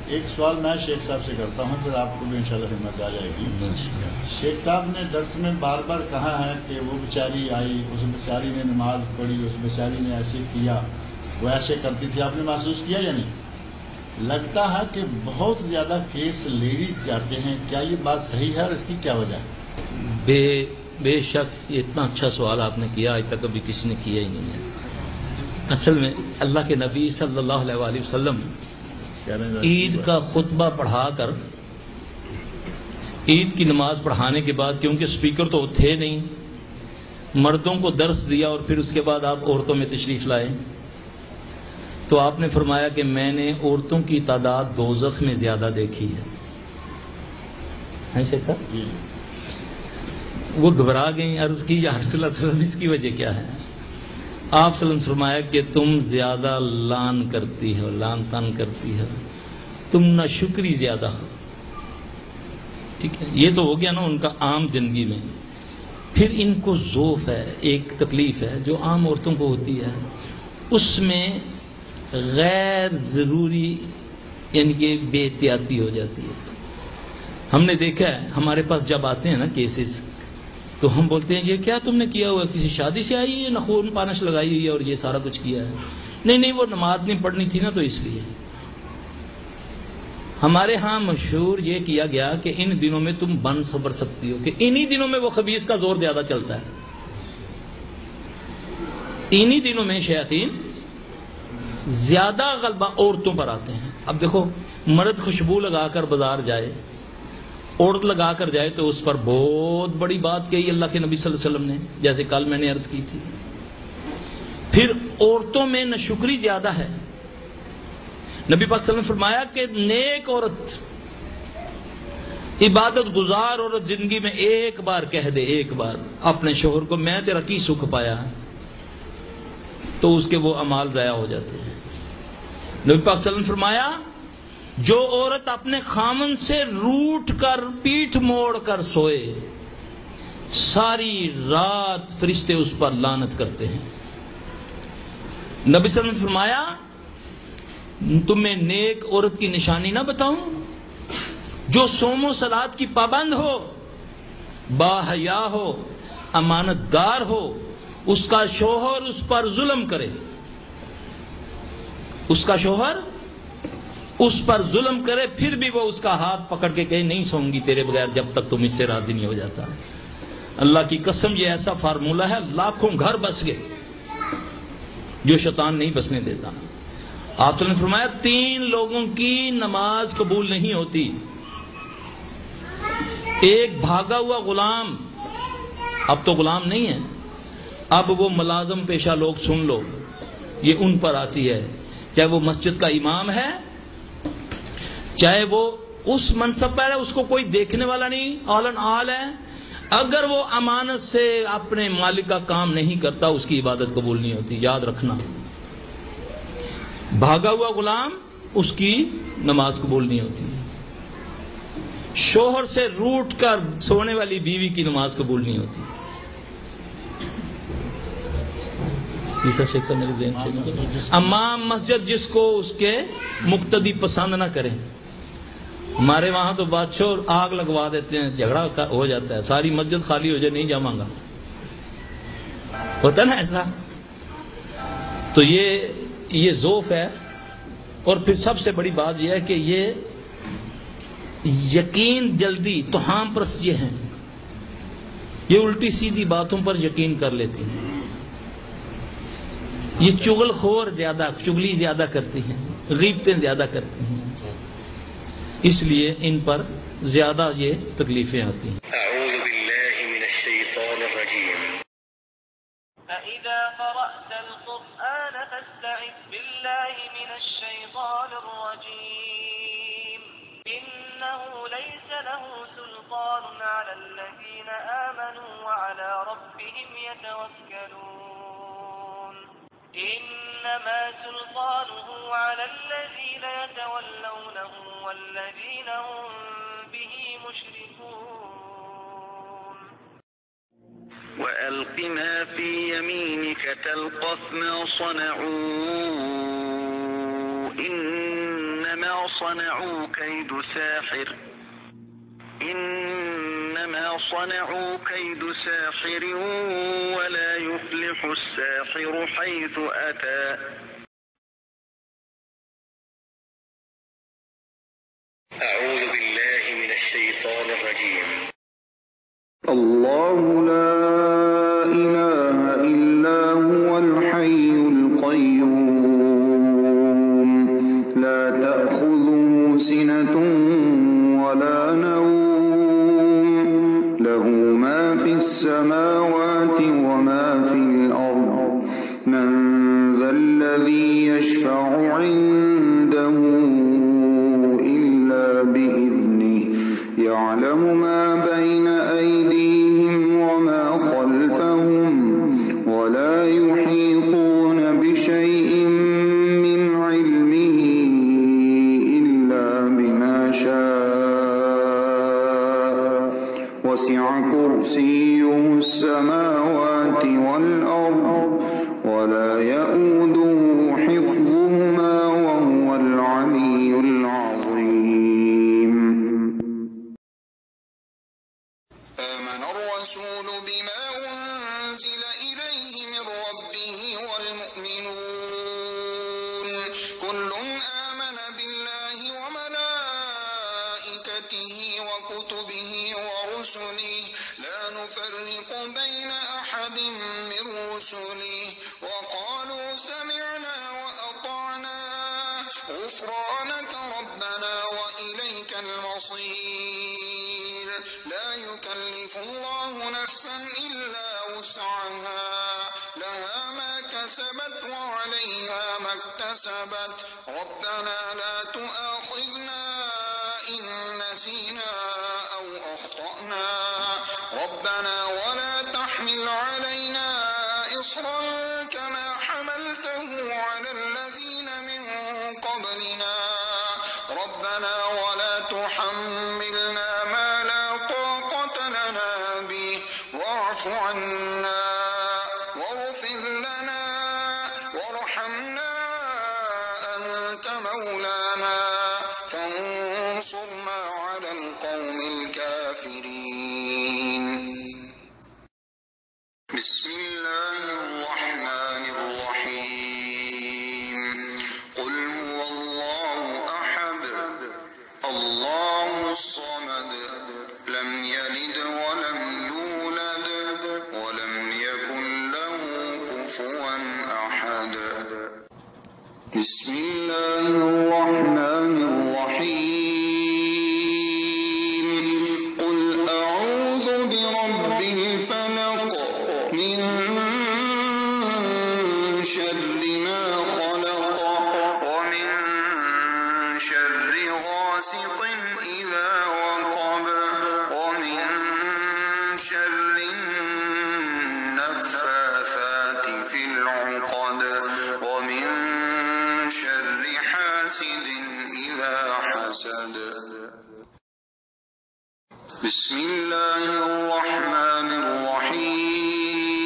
ایک سوال میں شیخ صاحب سے کرتا ہوں، پھر آپ کو بھی انشاءاللہ ہمت آ جائے گی. شیخ صاحب نے درس میں بار بار کہا ہے کہ وہ بیچاری آئی، اس بیچاری نے نماز پڑھی، اس بیچاری نے ایسے کیا، وہ ایسے کرتی تھی. آپ نے محسوس کیا یا نہیں؟ لگتا ہے کہ بہت زیادہ کیس لیڈیز کے آتے ہیں. کیا یہ بات صحیح ہے اور اس کی کیا وجہ ہے؟ بے شک یہ اتنا اچھا سوال آپ نے کیا، آج تک کبھی کسی نے کیا ہی نہیں ہے. اصل میں اللہ کے نبی صلی اللہ علیہ وآلہ وسلم عید کا خطبہ پڑھا کر، عید کی نماز پڑھانے کے بعد، کیونکہ سپیکر تو تھے نہیں، مردوں کو درس دیا اور پھر اس کے بعد آپ عورتوں میں تشریف لائے. تو آپ نے فرمایا کہ میں نے عورتوں کی تعداد دوزخ میں زیادہ دیکھی ہے شیخ صاحب؟ وہ گھبرا گئیں، عرض کی یا رسول اللہ صلی اللہ علیہ وسلم اس کی وجہ کیا ہے؟ آپ صلی اللہ علیہ وسلم فرمایا کہ تم زیادہ لان کرتی ہو، لان تان کرتی ہو، تم نہ شکری زیادہ ہو. ٹھیک ہے، یہ تو ہو گیا نا ان کا عام زندگی میں. پھر ان کو ذوف ہے، ایک تکلیف ہے جو عام عورتوں کو ہوتی ہے، اس میں غیر ضروری یعنی کہ بے احتیاطی ہو جاتی ہے. ہم نے دیکھا ہے ہمارے پاس جب آتے ہیں نا کیسز، تو ہم بولتے ہیں یہ کیا تم نے کیا ہوا، کسی شادی سے آئی ہے، نخون پانش لگائی ہوئی ہے اور یہ سارا کچھ کیا ہے؟ نہیں وہ نماز نہیں پڑھنی تھی نا تو اس لیے. ہمارے ہاں مشہور یہ کیا گیا کہ ان دنوں میں تم بن صبر سکتی ہو، کہ انہی دنوں میں وہ خبیث کا زور زیادہ چلتا ہے، انہی دنوں میں شیاطین زیادہ غلبہ عورتوں پر آتے ہیں. اب دیکھو، مرد خوشبو لگا کر بازار جائے، عورت لگا کر جائے تو اس پر بہت بڑی بات کہی اللہ کے نبی صلی اللہ علیہ وسلم نے، جیسے کل میں نے عرض کی تھی. پھر عورتوں میں ناشکری زیادہ ہے. نبی پاک صلی اللہ علیہ وسلم نے فرمایا کہ نیک عورت، عبادت گزار عورت زندگی میں ایک بار کہہ دے، ایک بار اپنے شوہر کو میں تیرا کی سکھ پایا، تو اس کے وہ اعمال ضائع ہو جاتے ہیں. نبی پاک صلی اللہ علیہ وسلم نے فرمایا جو عورت اپنے خامن سے روٹ کر پیٹھ موڑ کر سوئے، ساری رات فرشتے اس پر لعنت کرتے ہیں. نبی صلی اللہ علیہ وسلم نے فرمایا تمہیں نیک عورت کی نشانی نہ بتاؤں؟ جو صوم و صلات کی پابند ہو، باحیا ہو، امانت دار ہو، اس کا شوہر اس پر ظلم کرے، اس کا شوہر اس پر ظلم کرے، پھر بھی وہ اس کا ہاتھ پکڑ کے کہے نہیں سوؤں گی تیرے بغیر جب تک تم اس سے راضی نہیں ہو جاتا. اللہ کی قسم یہ ایسا فارمولہ ہے، لاکھوں گھر بس گئے جو شیطان نہیں بسنے دیتا. آپ نے فرمایا 3 لوگوں کی نماز قبول نہیں ہوتی. ایک بھاگا ہوا غلام، اب تو غلام نہیں ہے، اب وہ ملازم پیشہ لوگ، سن لو یہ ان پر آتی ہے، چاہے وہ مسجد کا امام ہے، چاہے وہ اس منصب پر ہے، اس کو کوئی دیکھنے والا نہیں، آلن آل ہے، اگر وہ امانت سے اپنے مالک کا کام نہیں کرتا اس کی عبادت قبول نہیں ہوتی. یاد رکھنا، بھاگا ہوا غلام اس کی نماز قبول نہیں ہوتی. شوہر سے روٹ کر سونے والی بیوی کی نماز قبول نہیں ہوتی. شیخ صاحب میرے ذہن سے امام مسجد جس کو اس کے مقتدی پسند نہ کریں، ہمارے وہاں تو بادشاہ آگ لگوا دیتے ہیں، جھگڑا ہو جاتا ہے، ساری مسجد خالی ہو جائے نہیں جا مانگا، ہوتا نا ایسا. تو یہ ذوف ہے. اور پھر سب سے بڑی بات یہ ہے کہ یہ یقین جلدی توہام پرست یہ ہیں، یہ الٹی سیدھی باتوں پر یقین کر لیتی ہیں، یہ چغل خور زیادہ، چغلی زیادہ کرتی ہیں، غیبتیں زیادہ کرتی ہیں، اس لیے ان پر زیادہ یہ تکلیفیں آتی ہیں. اعوذ باللہ من الشیطان الرجیم. فَإِذَا قَرَأْتَ الْقُرْآنَ فَاسْتَعِذْ بِاللَّهِ مِنَ الشَّيْطَانِ الرَّجِيمِ. إِنَّهُ لَيْسَ لَهُ سُلْطَانٌ عَلَى الَّذِينَ آمَنُوا وَعَلَى رَبِّهِمْ يَتَوَكَّلُونَ. إِنَّمَا سُلْطَانُهُ عَلَى الَّذِينَ يَتَوَلَّوْنَهُ وَالَّذِينَ هُمْ بِهِ مُشْرِكُونَ. وَأَلْقِ مَا فِي يَمِينِكَ تَلْقَفْ مَا صَنَعُوا إِنَّمَا إنما صنعوا كيد ساحر ولا يفلح الساحر حيث أتى. أعوذ بالله من الشيطان الرجيم. الله لا إله إلا هو الحي القيوم لا تأخذه سنة ولا نوم له ما في السماوات وما في الأرض من ذا الذي يشفع عنده إلا بإذنه يعلم ما بين أيديهم وما خلفهم ولا يحيطون بشيء من علمه إلا بما شاء وسع كرسيه السماوات والأرض ولا يؤوده حفظهما وهو العلي العظيم. آمن الرسول بما أنزل إليه من ربه والمؤمنون كل آمن بالله وملائكته وكتبه ورسله لا نفرق بين أحد من رسله وقالوا سمعنا وأطعنا غفرانك ربنا وإليك المصير. لا يكلف الله نفسا إلا وسعها لها ما كسبت وعليها ما اكتسبت ربنا لا تؤاخذنا إن نسينا أو أخطأنا ربنا ولا تحمل علينا إصرا كما حملته على الذين من قبلنا ربنا ولا تحملنا ما لا طاقة لنا به واعف عنا واغفر لنا وارحمنا أنت مولانا فانصرنا على القوم الكافرين. بسم الله الرحمن الرحيم. قل هو الله أحد الله الصمد لم يلد ولم يولد ولم يكن له كفوا أحد. بسم الله الرحمن الرحيم. قل أعوذ برب الفلق من شر ما خلق ومن شر غاسق إذا وقب ومن شر النفاثات في العقد ومن شر حاسد إذا حسد. بسم الله الرحمن الرحيم.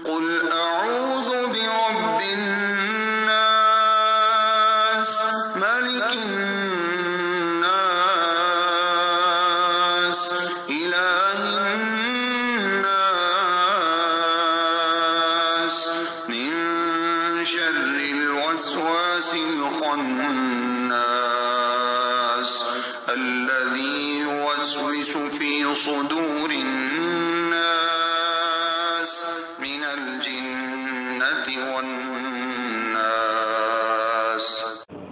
قل أعوذ برب الناس ملك الناس إله الناس من شر الوسواس الخناس الذي يوسوس في صدور الناس من الجنة والناس.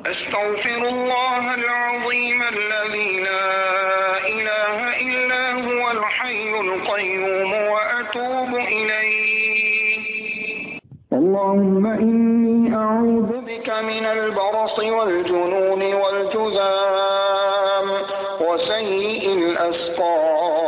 أستغفر الله العظيم الذي لا إله إلا هو الحي القيوم وأتوب إليه. اللهم إني أعوذ بك من البرص والجنون والجذام وسيء الأسقام.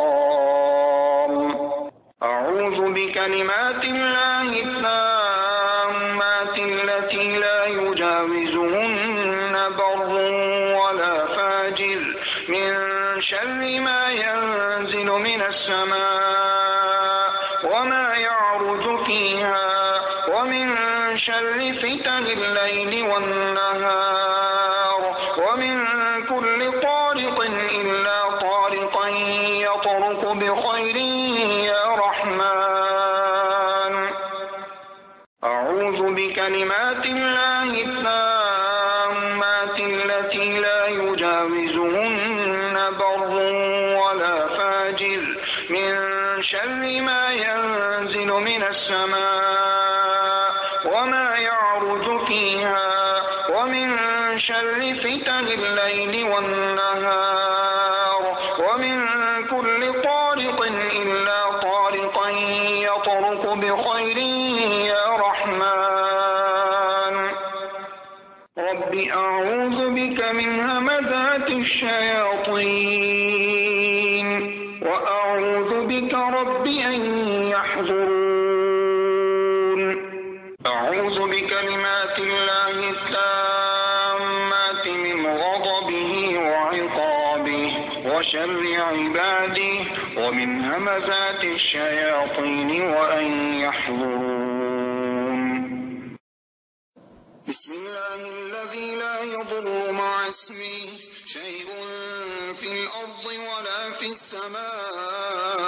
أعوذ بكلمات الله التامات التي لا يجاوزهن بر ولا فاجر من شر ما ينزل من السماء وما يعرج فيها ومن شر فتن الليل والنهار ومن كل طارق إلا طارقا يطرق بخير يا رحمن أعوذ بكلمات الله التامات التي لا يجاوزهن بر ولا فاجر من شر ما ينزل من السماء وما يعرج فيها ومن شر فتن الليل والنهار ومن كل طارق إلا طارقا يطرق بخير يا رحمن رب أعوذ بك من همزات الشياطين وأعوذ بك رب أن يحضرون أعوذ بكلمات الله التامات من غضبه وعقابه وشر عباده ومن همزات الشياطين وأن يحضرون بسم الله الذي لا يضر مع اسمه شيء في الأرض ولا في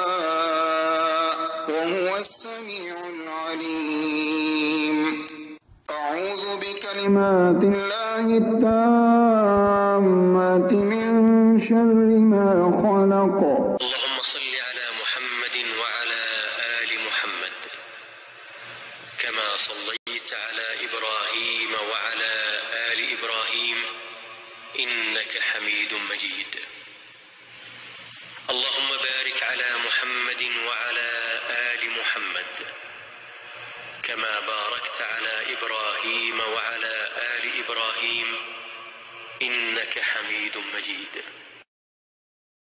السماء وهو السميع العليم أعوذ بكلمات الله التامات من شر ما خلق اللهم صل على محمد وعلى آل محمد كما صليت على إبراهيم وعلى آل إبراهيم إنك حميد مجيد اللهم بارك على محمد وعلى آل محمد كما باركت على إبراهيم وعلى آل إبراهيم إنك حميد مجيد